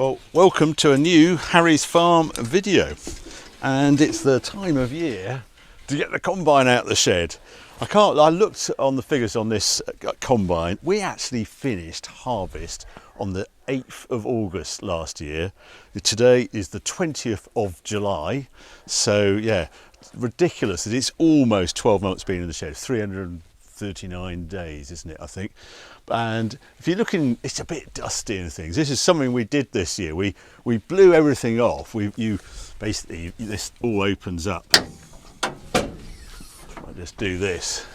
Well, welcome to a new Harry's Farm video, and it's the time of year to get the combine out of the shed. I looked on the figures on this combine. We actually finished harvest on the 8th of August last year. Today is the 20th of July, so yeah, ridiculous. It's almost 12 months been in the shed, 339 days, isn't it, I think. And if you're looking, it's a bit dusty and things. This is something we did this year. We blew everything off. Basically, this all opens up. I'll just do this.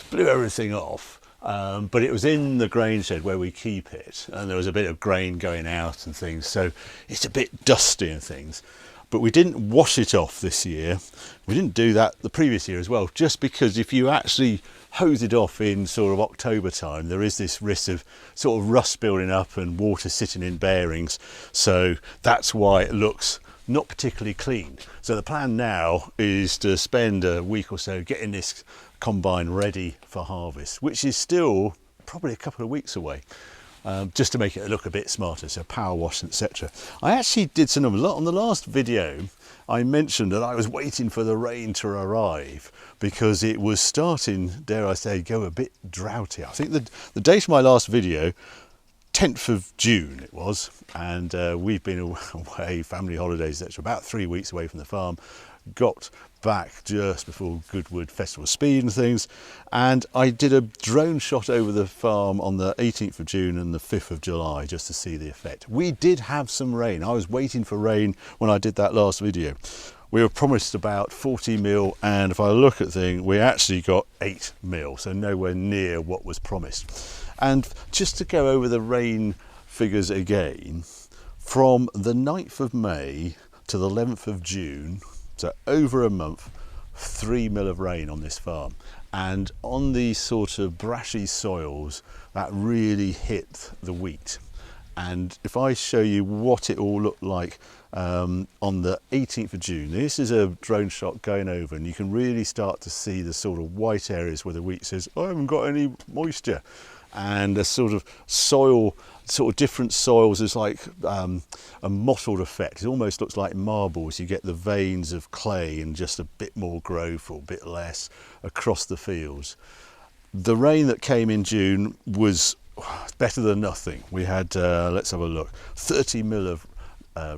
Blew everything off, but it was in the grain shed where we keep it, and there was a bit of grain going out and things, so it's a bit dusty and things. But we didn't wash it off this year. We didn't do that the previous year as well, just because if you actually hose it off in sort of October time, there is this risk of sort of rust building up and water sitting in bearings. So that's why it looks not particularly clean. So the plan now is to spend a week or so getting this combine ready for harvest, which is still probably a couple of weeks away. Just to make it look a bit smarter, so power wash, etc. I actually did some numbers. On the last video I mentioned that I was waiting for the rain to arrive because it was starting, dare I say, go a bit droughty. I think the date of my last video, 10th of June it was, and we've been away, family holidays, etc., about 3 weeks away from the farm. Got back just before Goodwood Festival Speed and things, and I did a drone shot over the farm on the 18th of June and the 5th of July just to see the effect. We did have some rain. I was waiting for rain when I did that last video. We were promised about 40 mil, and if I look at things, we actually got 8 mil, so nowhere near what was promised. And just to go over the rain figures again, from the 9th of May to the 11th of June, so over a month, 3 mil of rain on this farm. And on these sort of brashy soils, that really hit the wheat. And if I show you what it all looked like on the 18th of June, this is a drone shot going over, and you can really start to see the sort of white areas where the wheat says, I haven't got any moisture. And a sort of soil, sort of different soils, is like a mottled effect. It almost looks like marbles. You get the veins of clay and just a bit more growth or a bit less across the fields. The rain that came in June was better than nothing. We had, let's have a look, 30 mil of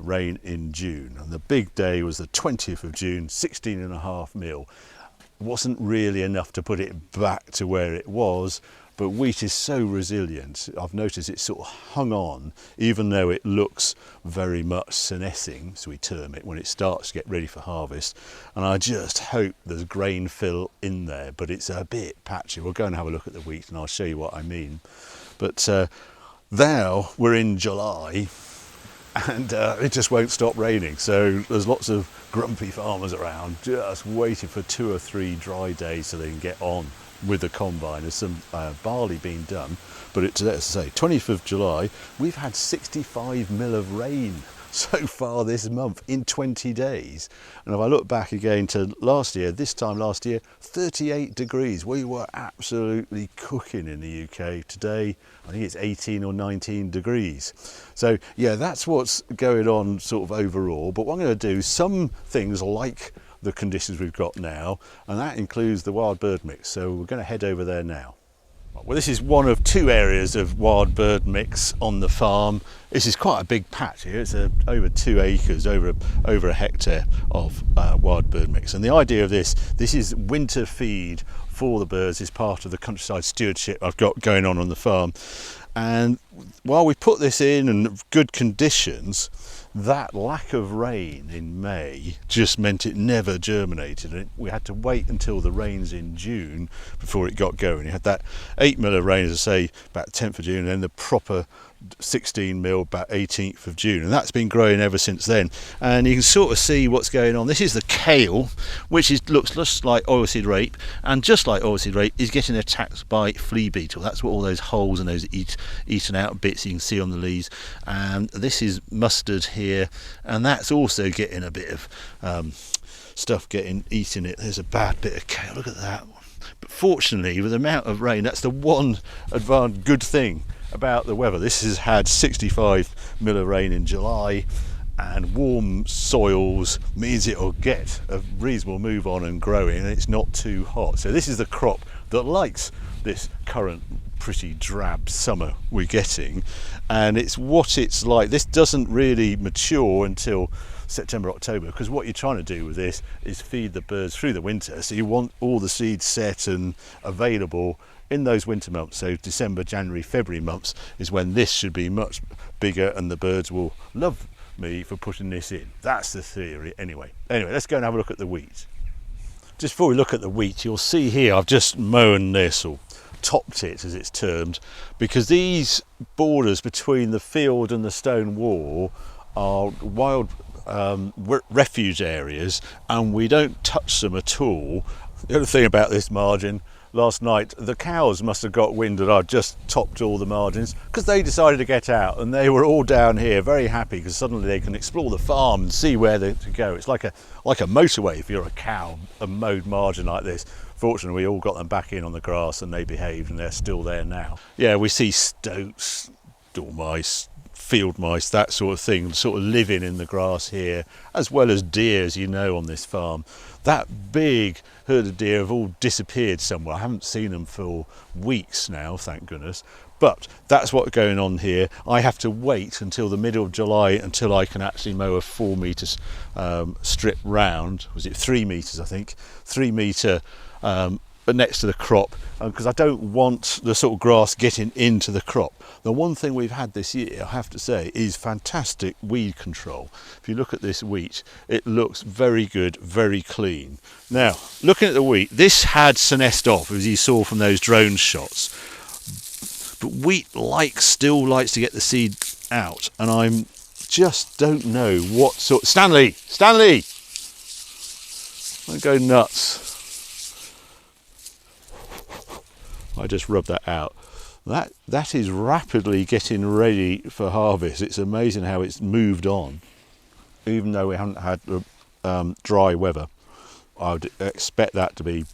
rain in June, and the big day was the 20th of June, 16.5 mil. Wasn't really enough to put it back to where it was, but wheat is so resilient. I've noticed it sort of hung on, even though it looks very much senescing, so we term it, when it starts to get ready for harvest. And I just hope there's grain fill in there, but it's a bit patchy. We'll go and have a look at the wheat and I'll show you what I mean. But now we're in July, and it just won't stop raining. So there's lots of grumpy farmers around just waiting for 2 or 3 dry days so they can get on with the combine. There's some barley being done, but it's, as I say, 20th of July, we've had 65 mil of rain so far this month in 20 days. And if I look back again to last year, this time last year, 38 degrees. We were absolutely cooking in the UK. Today, I think it's 18 or 19 degrees. So yeah, that's what's going on sort of overall. But what I'm going to do, some things like the conditions we've got now, and that includes the wild bird mix. So we're going to head over there now. Well, this is one of 2 areas of wild bird mix on the farm. This is quite a big patch here. It's over 2 acres, over a hectare of wild bird mix. And the idea of this is winter feed for the birds. Is part of the countryside stewardship I've got going on the farm. And while we put this in good conditions, that lack of rain in May just meant it never germinated, and we had to wait until the rains in June before it got going. You had that 8 mil of rain, as I say, about 10th of June, and then the proper 16 mil about 18th of June, and that's been growing ever since then. And you can sort of see what's going on. This is the kale, which looks just like oilseed rape, and just like oilseed rape is getting attacked by flea beetle. That's what all those holes and those eaten out bits you can see on the leaves. And this is mustard here, and that's also getting a bit of stuff getting eaten. There's a bad bit of kale, look at that one. But fortunately, with the amount of rain, that's the one good thing about the weather. This has had 65 mil of rain in July, and warm soils means it'll get a reasonable move on and growing, and it's not too hot. So this is the crop that likes this current pretty drab summer we're getting, and it's what it's like. This doesn't really mature until September, October, because what you're trying to do with this is feed the birds through the winter. So you want all the seeds set and available in those winter months. So December, January, February months is when this should be much bigger, and the birds will love me for putting this in. That's the theory anyway. Let's go and have a look at the wheat. Just before we look at the wheat, you'll see here I've just mown this, or topped it as it's termed, because these borders between the field and the stone wall are wild refuge areas, and we don't touch them at all. The other thing about this margin, last night the cows must have got wind that I'd just topped all the margins, because they decided to get out, and they were all down here very happy because suddenly they can explore the farm and see where they to go. It's like a motorway if you're a cow, a mowed margin like this. Fortunately, we all got them back in on the grass and they behaved, and they're still there now. Yeah, we see stoats, dormice, field mice, that sort of thing, sort of living in the grass here, as well as deer, as you know, on this farm. That big herd of deer have all disappeared somewhere. I haven't seen them for weeks now, thank goodness. But that's what's going on here. I have to wait until the middle of July until I can actually mow a 4 metre strip round. Was it 3 metres, I think? 3 metre next to the crop, because I don't want the sort of grass getting into the crop. The one thing we've had this year, I have to say, is fantastic weed control. If you look at this wheat, it looks very good, very clean. Now, looking at the wheat, this had senesced off, as you saw from those drone shots. But wheat still likes to get the seed out, and I just don't know what sort. Stanley! Don't go nuts. I just rubbed that out. That is rapidly getting ready for harvest. It's amazing how it's moved on, even though we haven't had dry weather. I would expect that to be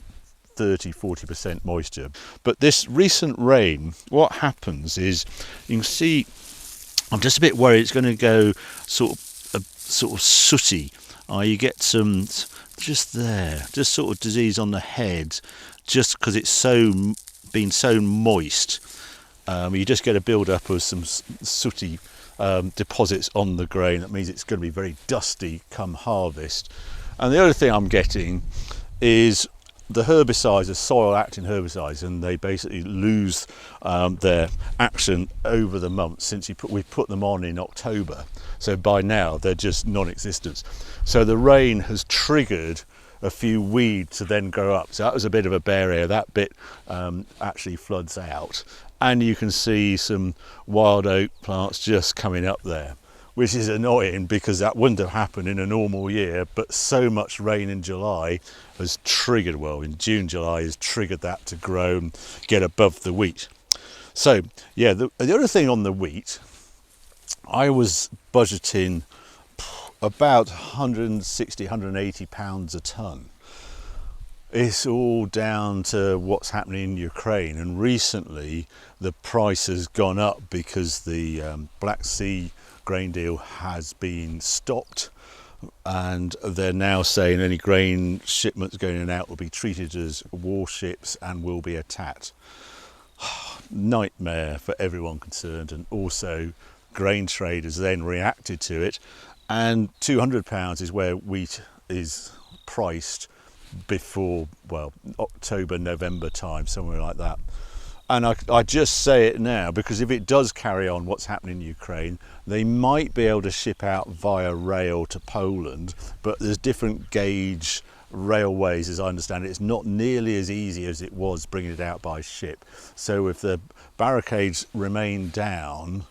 30-40% moisture. But this recent rain, what happens is, you can see, I'm just a bit worried it's going to go sort of sooty. You get some just sort of disease on the head, just because it's been so moist. You just get a build up of some sooty deposits on the grain. That means it's going to be very dusty come harvest. And the other thing I'm getting is the herbicides are soil acting herbicides, and they basically lose their action over the months since we put them on in October. So by now they're just non-existent. So the rain has triggered a few weeds to then grow up. So that was a bit of a bare area. That bit actually floods out, and you can see some wild oak plants just coming up there, which is annoying because that wouldn't have happened in a normal year, but so much rain in July has triggered, in June, July has triggered that to grow and get above the wheat. So yeah, the other thing on the wheat, I was budgeting about 160, 180 pounds a tonne. It's all down to what's happening in Ukraine, and recently the price has gone up because the Black Sea grain deal has been stopped, and they're now saying any grain shipments going in and out will be treated as warships and will be attacked. Nightmare for everyone concerned, and also grain traders then reacted to it, and £200 is where wheat is priced before, October, November time, somewhere like that. And I just say it now because if it does carry on what's happening in Ukraine, they might be able to ship out via rail to Poland, but there's different gauge railways, as I understand it. It's not nearly as easy as it was bringing it out by ship. So if the barricades remain down,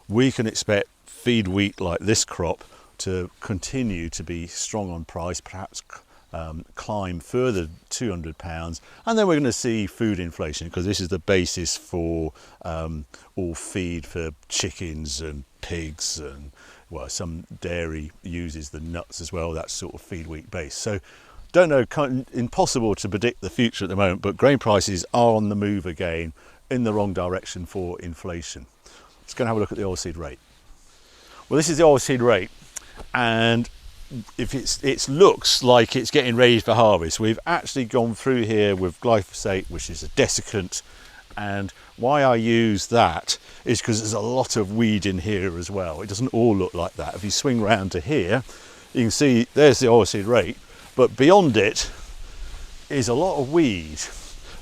we can expect feed wheat like this crop to continue to be strong on price, perhaps climb further £200, and then we're going to see food inflation, because this is the basis for all feed for chickens and pigs, and some dairy uses the nuts as well. That's sort of feed wheat base. So don't know, impossible to predict the future at the moment, but grain prices are on the move again in the wrong direction for inflation. Let's go and have a look at the oilseed rate. Well, this is the oilseed rate, and if it looks like it's getting ready for harvest. We've actually gone through here with glyphosate, which is a desiccant, and why I use that is because there's a lot of weed in here as well. It doesn't all look like that. If you swing round to here, you can see there's the oilseed rate, but beyond it is a lot of weed.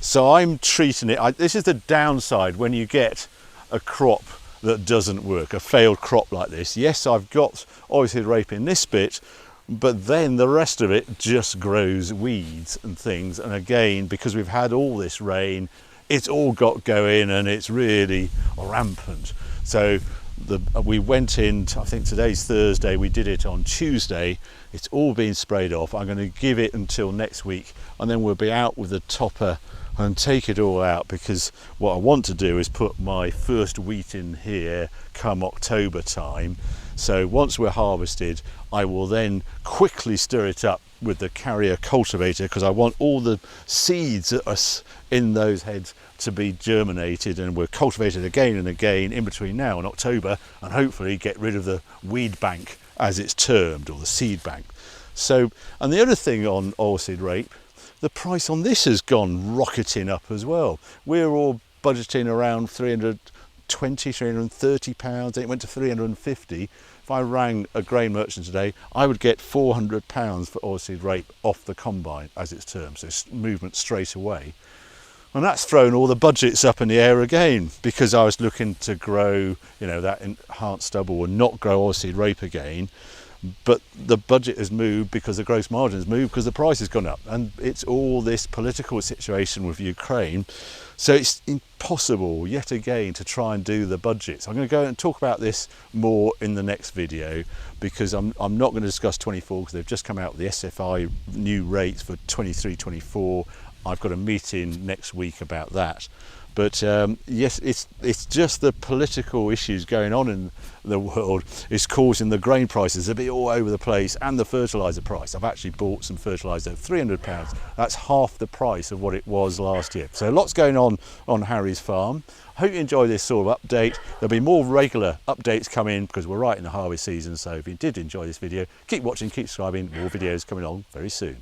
So I'm treating it, this is the downside when you get a crop that doesn't work, a failed crop like this. Yes, I've got oilseed rape in this bit, but then the rest of it just grows weeds and things. And again, because we've had all this rain, it's all got going and it's really rampant. So we went in, I think today's Thursday, we did it on Tuesday. It's all been sprayed off. I'm going to give it until next week, and then we'll be out with the topper and take it all out, because what I want to do is put my first wheat in here come October time. So once we're harvested, I will then quickly stir it up with the carrier cultivator, because I want all the seeds that are in those heads to be germinated, and we're cultivated again and again in between now and October, and hopefully get rid of the weed bank as it's termed, or the seed bank. So, and the other thing on oilseed rape, the price on this has gone rocketing up as well. We're all budgeting around 320, 330 pounds. It went to 350. If I rang a grain merchant today, I would get 400 pounds for oilseed rape off the combine as it's termed. So it's movement straight away. And that's thrown all the budgets up in the air again, because I was looking to grow, that enhanced stubble or not grow oilseed rape again. But the budget has moved because the gross margin has moved because the price has gone up, and it's all this political situation with Ukraine. So it's impossible yet again to try and do the budgets. I'm going to go and talk about this more in the next video, because I'm not going to discuss 24 because they've just come out with the SFI new rates for 23-24. I've got a meeting next week about that. But yes, it's just the political issues going on in the world is causing the grain prices to be all over the place, and the fertiliser price. I've actually bought some fertiliser, £300. That's half the price of what it was last year. So lots going on Harry's farm. I hope you enjoy this sort of update. There'll be more regular updates coming because we're right in the harvest season. So if you did enjoy this video, keep watching, keep subscribing. More videos coming on very soon.